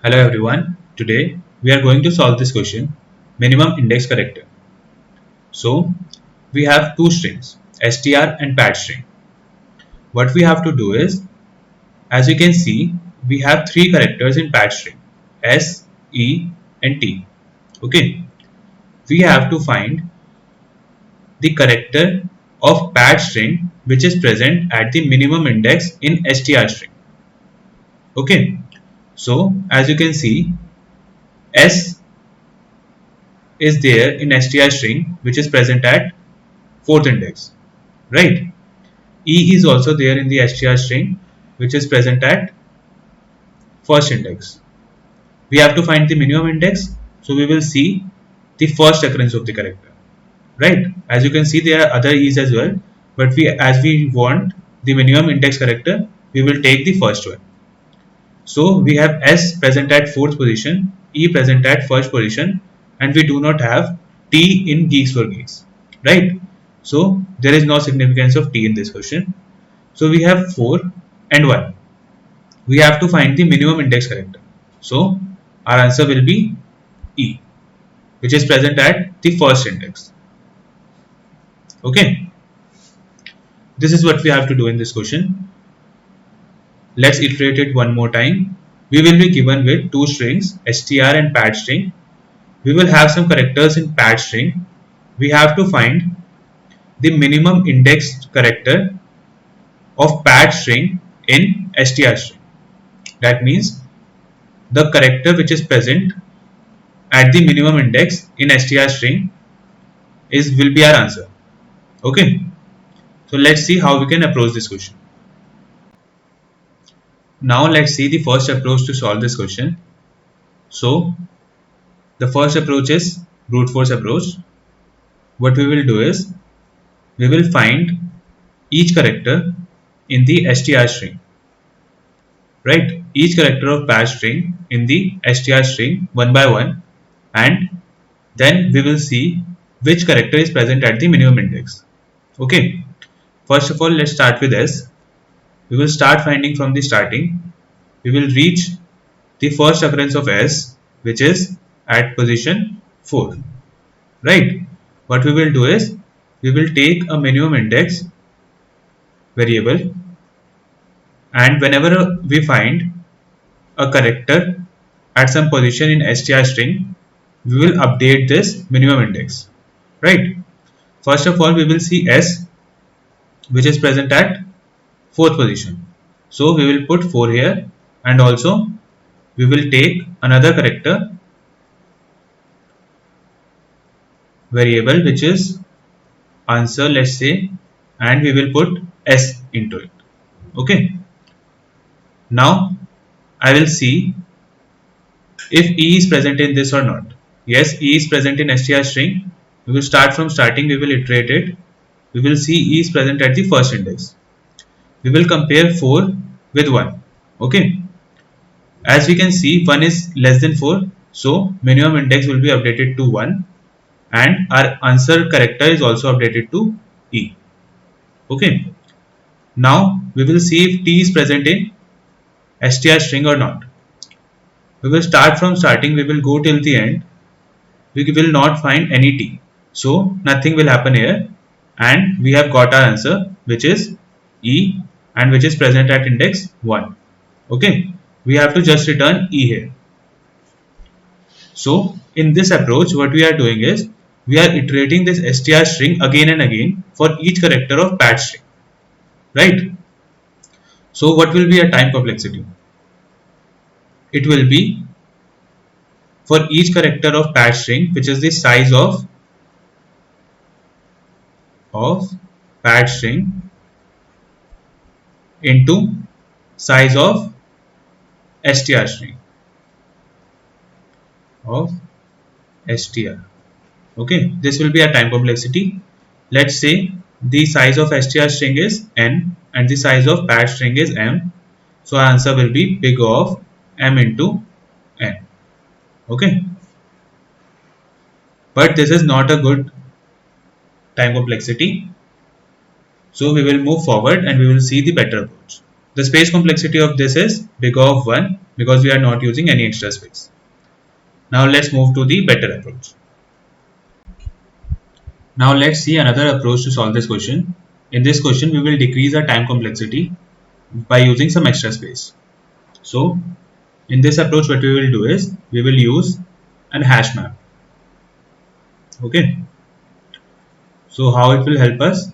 Hello everyone. Today we are going to solve this question, minimum index character. So we have two strings, str and pad string. What we have to do is, as you can see, we have three characters in pad string, s, e and t. Okay. We have to find the character of pad string which is present at the minimum index in str string. Okay. So as you can see, s is there in str string which is present at fourth index, right? E is also there in the str string which is present at first index. We have to find the minimum index, so we will see the first occurrence of the character, right? As you can see, there are other E's as well, but as we want the minimum index character, we will take the first one. So we have S present at fourth position, E present at first position, and we do not have T in Geeks for Geeks, right? So there is no significance of T in this question. So we have 4 and 1. We have to find the minimum index character. So our answer will be E, which is present at the first index. Okay, this is what we have to do in this question. Let's iterate it one more time. We will be given with two strings, str and pad string. We will have some characters in pad string. We have to find the minimum index character of pad string in str string. That means the character which is present at the minimum index in str string is will be our answer. Okay, so let's see how we can approach this question. Now let's see the first approach to solve this question. So the first approach is brute force approach. What we will do is we will find each character in the str string, right? Each character of pad string in the str string one by one, and then we will see which character is present at the minimum index. Okay, first of all, let's start with S. We will start finding from the starting. We will reach the first occurrence of S, which is at position 4, right? What we will do is we will take a minimum index variable, and whenever we find a character at some position in str string, we will update this minimum index, right? First of all, we will see S, which is present at fourth position. So we will put 4 here, and also we will take another character variable which is answer, let's say, and we will put S into it. Okay. Now I will see if E is present in this or not. Yes, E is present in str string. We will start from starting, we will iterate it. We will see E is present at the first index. We will compare 4 with 1. Okay. As we can see, 1 is less than 4. So minimum index will be updated to 1. And our answer character is also updated to E. Okay. Now we will see if T is present in str string or not. We will start from starting, we will go till the end. We will not find any T. So nothing will happen here, and we have got our answer, which is E, and which is present at index 1. Okay, we have to just return E here. So in this approach, what we are doing is we are iterating this str string again and again for each character of pad string, right? So what will be a time complexity? It will be for each character of pad string, which is the size of pad string into size of str string of str. Okay, this will be a time complexity. Let's say the size of str string is n and the size of pad string is m. So our answer will be big of m into n. Okay, but this is not a good time complexity. So we will move forward and we will see the better approach. The space complexity of this is big O of 1 because we are not using any extra space. Now let's move to the better approach. Now let's see another approach to solve this question. In this question, we will decrease our time complexity by using some extra space. So in this approach, what we will do is we will use an hash map. Okay. So how it will help us?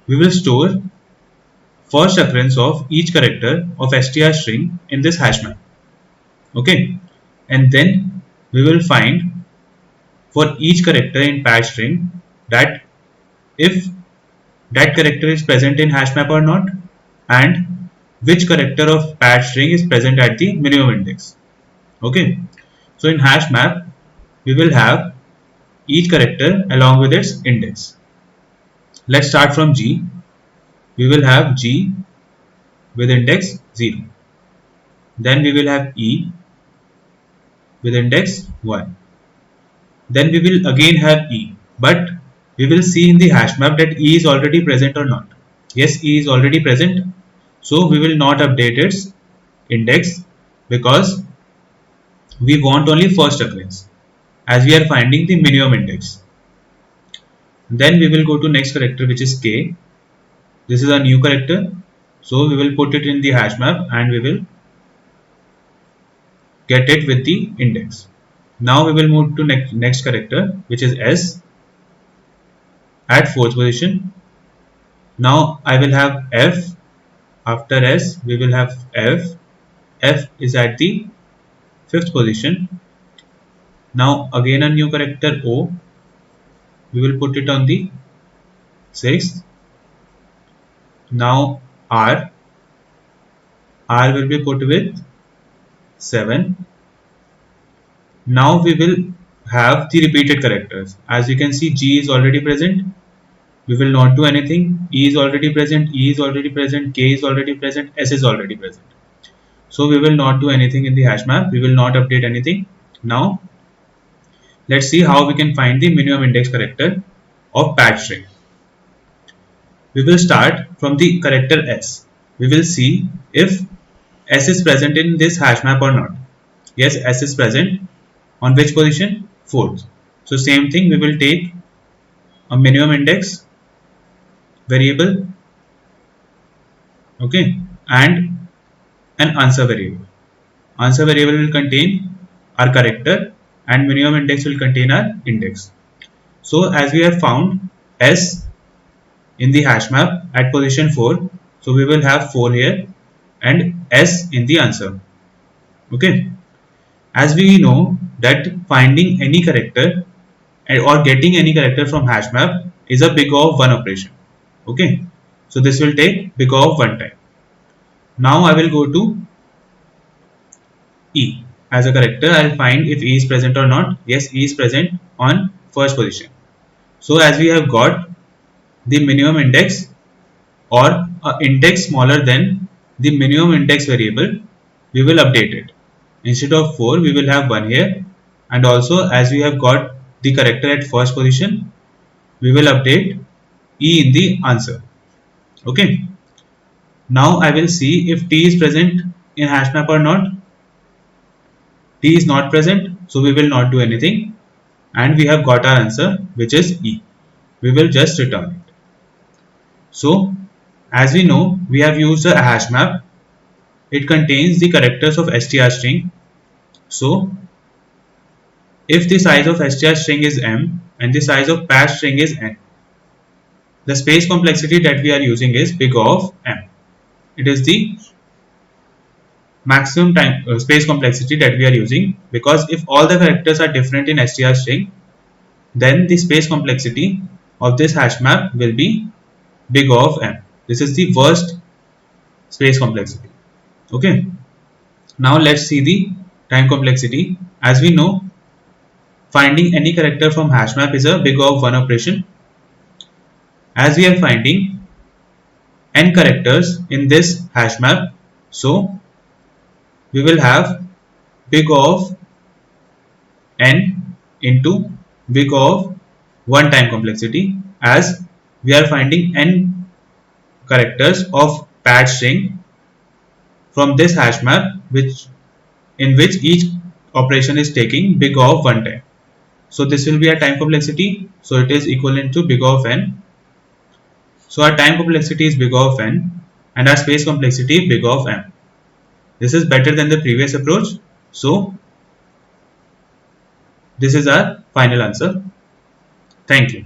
We will store first occurrence of each character of str string in this hash map. Okay. And then we will find for each character in pad string that if that character is present in hash map or not, and which character of pad string is present at the minimum index. Okay. So in hash map, we will have each character along with its index. Let's start from G. We will have G with index 0. Then we will have E with index 1. Then we will again have E. But we will see in the hash map that E is already present or not. Yes, E is already present. So we will not update its index because we want only first occurrence as we are finding the minimum index. Then we will go to next character, which is K. This is a new character. So we will put it in the hash map and we will get it with the index. Now we will move to next character, which is S at fourth position. Now I will have F. After S we will have F. F is at the fifth position. Now again a new character O. We will put it on the sixth. Now R. R will be put with 7. Now we will have the repeated characters. As you can see, G is already present. We will not do anything. E is already present. E is already present. K is already present. S is already present. So we will not do anything in the hash map. We will not update anything. Now let's see how we can find the minimum index character of pad string. We will start from the character S. We will see if S is present in this hash map or not. Yes, S is present. On which position? Fourth. So same thing, we will take a minimum index variable, okay, and an answer variable. Answer variable will contain our character and minimum index will contain our index. So as we have found S in the hash map at position 4, so we will have 4 here and S in the answer. Okay. As we know that finding any character or getting any character from hash map is a big O of 1 operation. Okay. So this will take big O of 1 time. Now I will go to E. As a character, I will find if E is present or not. Yes, E is present on first position. So as we have got the minimum index or an index smaller than the minimum index variable, we will update it. Instead of 4, we will have 1 here. And also as we have got the character at first position, we will update E in the answer. Okay. Now I will see if T is present in hash map or not. T is not present, so we will not do anything. And we have got our answer, which is E. We will just return it. So as we know, we have used a hash map. It contains the characters of str string. So if the size of str string is m and the size of pad string is n, the space complexity that we are using is big O of m. It is the maximum time space complexity that we are using, because if all the characters are different in str string, then the space complexity of this hash map will be big O of m. This is the worst space complexity. Okay. Now let's see the time complexity. As we know, finding any character from hash map is a big O of 1 operation. As we are finding n characters in this hash map, so we will have big O of n into big O of 1 time complexity, as we are finding n characters of pad string from this hash map in which each operation is taking big O of one time. So this will be a time complexity. So it is equivalent to big O of n. So our time complexity is big O of n and our space complexity big O of m. This is better than the previous approach. So this is our final answer. Thank you.